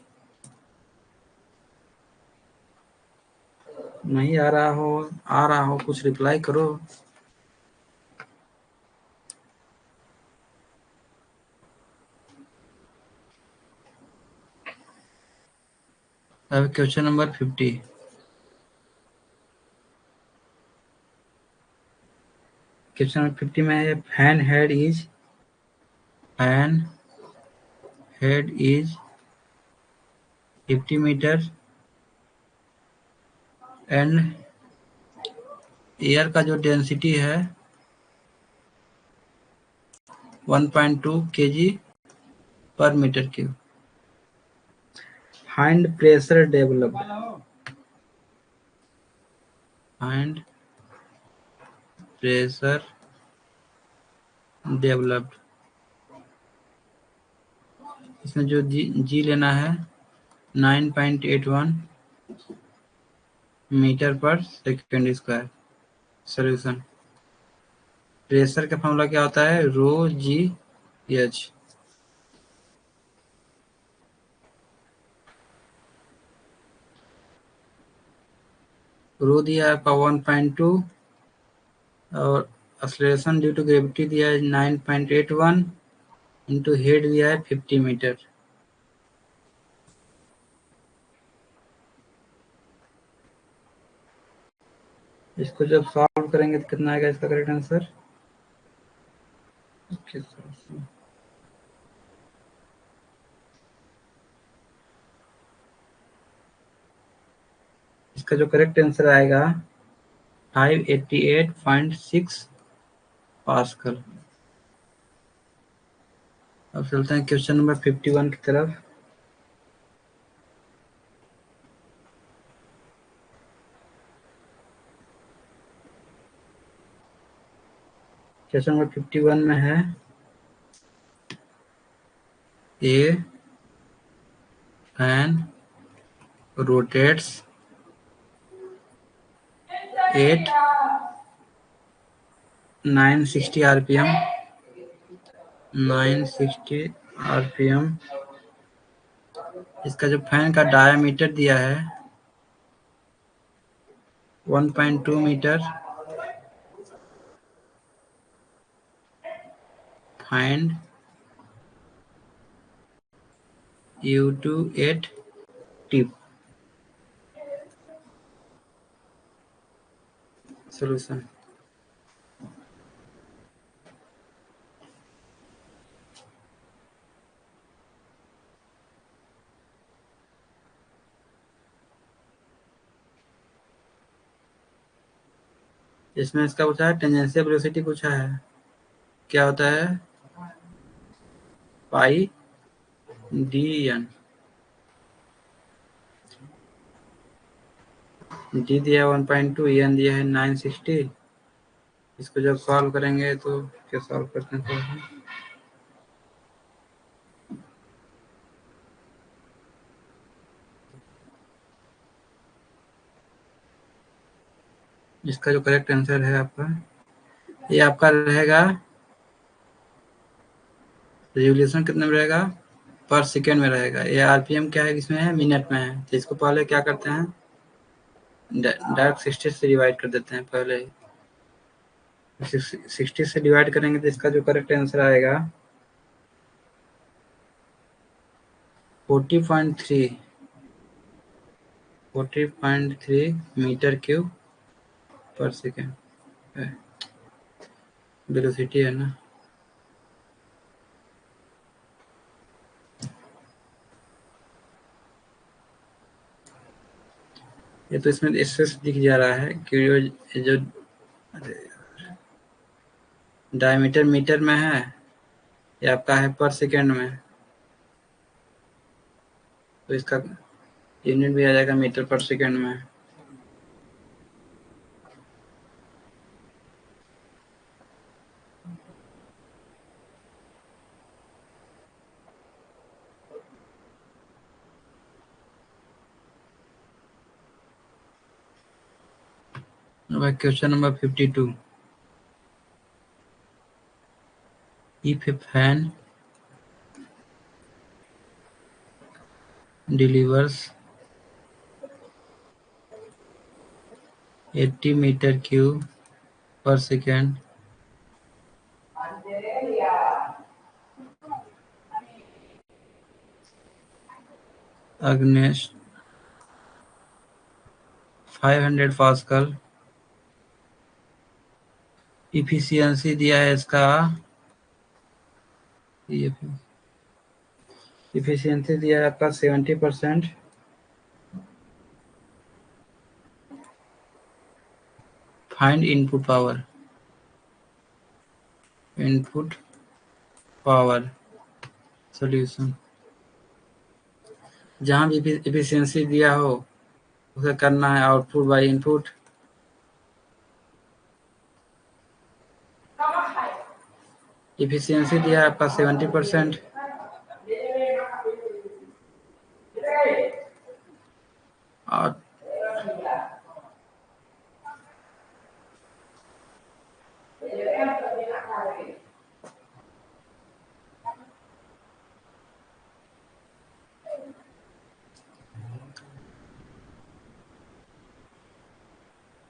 नहीं आ रहा हो, आ रहा हो कुछ रिप्लाई करो। अब क्वेश्चन नंबर 50। क्वेश्चन नंबर 50 में है fan head is 50 metre and air का जो डेंसिटी है 1.2 kg per metre cube. Find pressure developed. Find pressure developed. इसमें जो जी लेना है 9.81 metre per second square. Solution. Pressure का फॉर्मूला क्या होता है? रो जी एच। रो दिया है आपका 1.2 और एक्सेलरेशन ड्यू टू ग्रेविटी दिया है 9.81 इंटू हेड दिया है 50 मीटर। इसको जब सॉल्व करेंगे तो कितना आएगा इसका करेक्ट आंसर? इसका जो करेक्ट आंसर आएगा 588.6 पास्कल। अब चलते हैं क्वेश्चन नंबर 51 की तरफ। क्वेश्चन नंबर 51 में है ए fan rotates at 960 rpm 960 rpm। इसका जो फैन का डायमीटर दिया है 1.2 metre. Find U2 at tip. Solution. इसमें इसका पूछा है टेंजेंशियल वेलोसिटी पूछा है, क्या होता है पाई डी एन। डी दिया है 1.2, एन दिया है 960। इसको जब सॉल्व करेंगे तो क्या सॉल्व करते हैं तो इसका जो करेक्ट आंसर है आपका, ये आपका रहेगा रिवोल्यूशन कितने में रहेगा, पर सेकेंड में रहेगा। ये आरपीएम क्या है, इसमें है मिनट में है, तो इसको पहले क्या करते हैं डायरेक्ट 60 से डिवाइड कर देते हैं। पहले 60 से डिवाइड करेंगे तो इसका जो करेक्ट आंसर आएगा 40.3 मीटर क्यूब पर सेकेंड वेलोसिटी है ना। ये तो इसमें इससे दिख जा रहा है कि जो डायमीटर मीटर में है, ये आपका है पर सेकेंड में, तो इसका यूनिट भी आ जाएगा मीटर पर सेकेंड में। Question number 52। If a fan delivers 80 meter cube per second against 500 pascal, efficiency दिया है इसका, इफिशियंसी दिया है आपका 70%। Find input power, input power solution. जहां भी इफिशियंसी दिया हो उसे करना है आउटपुट बाय इनपुट। इफिशियंसी दिया है आपका 70%। और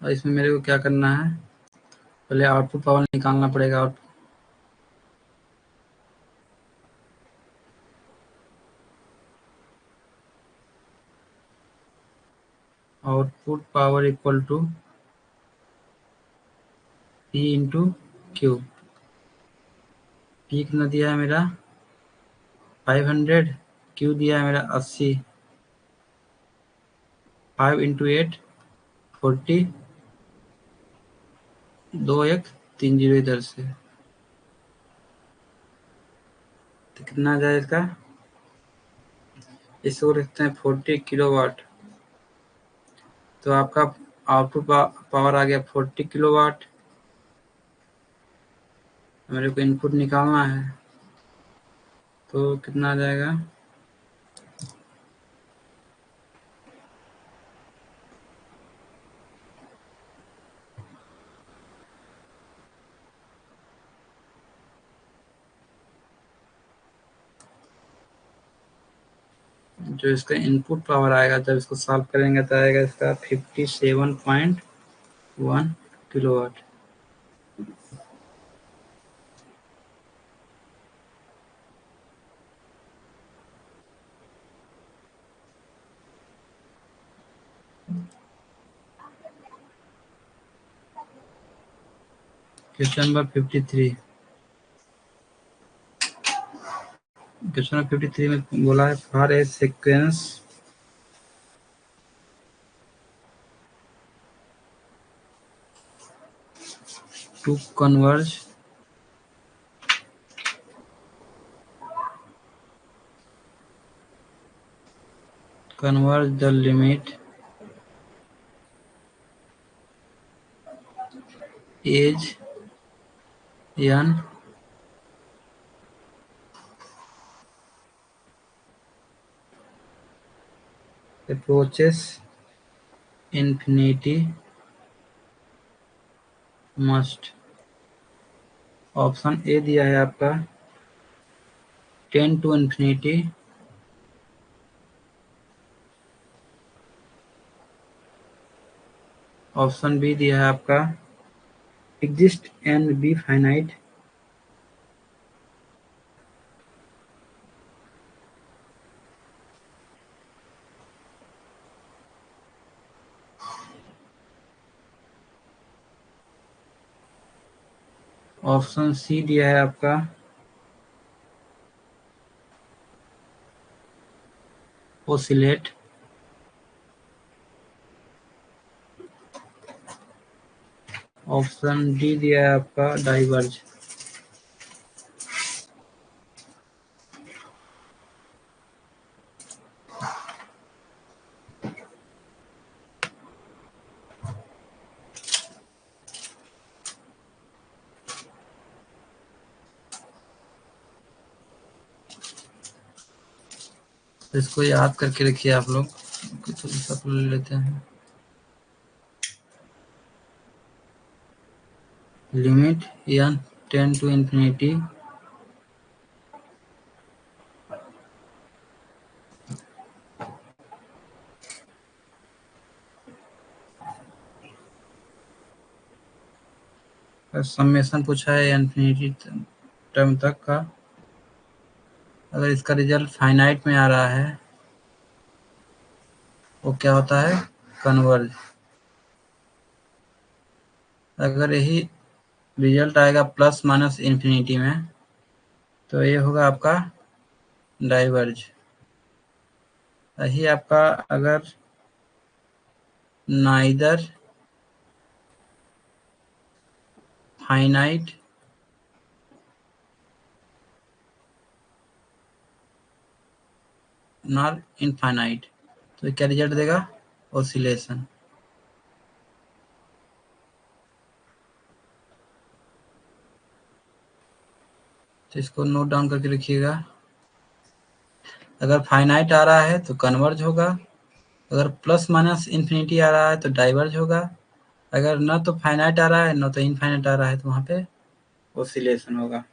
इसमें मेरे को क्या करना है, पहले आउटपुट पावर निकालना पड़ेगा। Output power equal to P into Q. P कितना दिया है मेरा 500, क्यू दिया है मेरा 80। 5 इंटू 8 40, 2 1 3 0 इधर से तो कितना आ जाए इसका, इसको लिखते हैं 40 किलोवाट। तो आपका आउटपुट पावर आ गया 40 किलोवाट। मेरे को इनपुट निकालना है, तो कितना आ जाएगा, जो इसका इनपुट पावर आएगा जब इसको सॉल्व करेंगे तो आएगा इसका 57.1 kilowatt. Question number 53। Question number 53 में बोला है for a sequence to converge the limit is n approaches infinity must। ऑप्शन ए दिया है आपका 10 to infinity, ऑप्शन बी दिया है आपका exist and be finite, option C दिया है आपका oscillate, ऑप्शन डी दिया है आपका डाइवर्ज। इसको याद करके रखिए आप लोग, तो सब ले लेते हैं। Limit n 10 to infinity summation पूछा है इन्फिनिटी टर्म तक का। अगर इसका रिजल्ट फाइनाइट में आ रहा है वो क्या होता है, कन्वर्ज। अगर यही रिजल्ट आएगा प्लस माइनस इन्फिनिटी में तो ये होगा आपका डाइवर्ज। यही आपका अगर नाइदर फाइनाइट नॉर इनफाइनाइट तो क्या रिजल्ट देगा, ऑसिलेशन। तो इसको नोट डाउन करके रखिएगा। अगर फाइनाइट आ रहा है तो कन्वर्ज होगा, अगर प्लस माइनस इन्फिनिटी आ रहा है तो डाइवर्ज होगा, अगर न तो फाइनाइट आ रहा है न तो इनफाइनाइट आ रहा है तो वहाँ पे ऑसिलेशन होगा।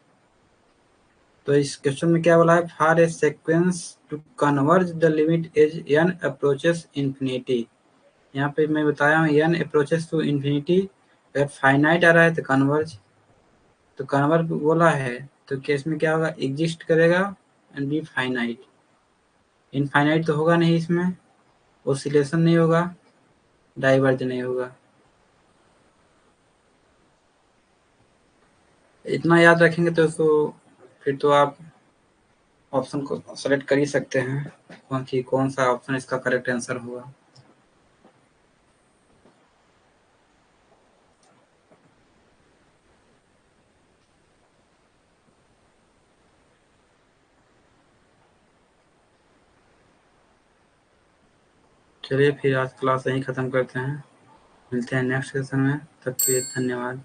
तो इस क्वेश्चन में क्या बोला है, for a sequence to converge the limit as n approaches infinity. यहाँ पे मैं बताया हूँ n अप्रोचेस टू इन्फिनिटी, अगर फाइनाइट आ रहा है तो कन्वर्ज, तो कन्वर्ज बोला है तो केस में क्या होगा, एग्जिस्ट करेगा एंड बी फाइनाइट। इनफाइनाइट तो होगा नहीं, इसमें ऑसिलेशन नहीं होगा, डाइवर्ज नहीं होगा। इतना याद रखेंगे तो फिर तो आप ऑप्शन को सेलेक्ट कर ही सकते हैं कि कौन सा ऑप्शन इसका करेक्ट आंसर होगा। चलिए फिर आज क्लास यहीं ख़त्म करते हैं, मिलते हैं नेक्स्ट सेशन में, तब के लिए धन्यवाद।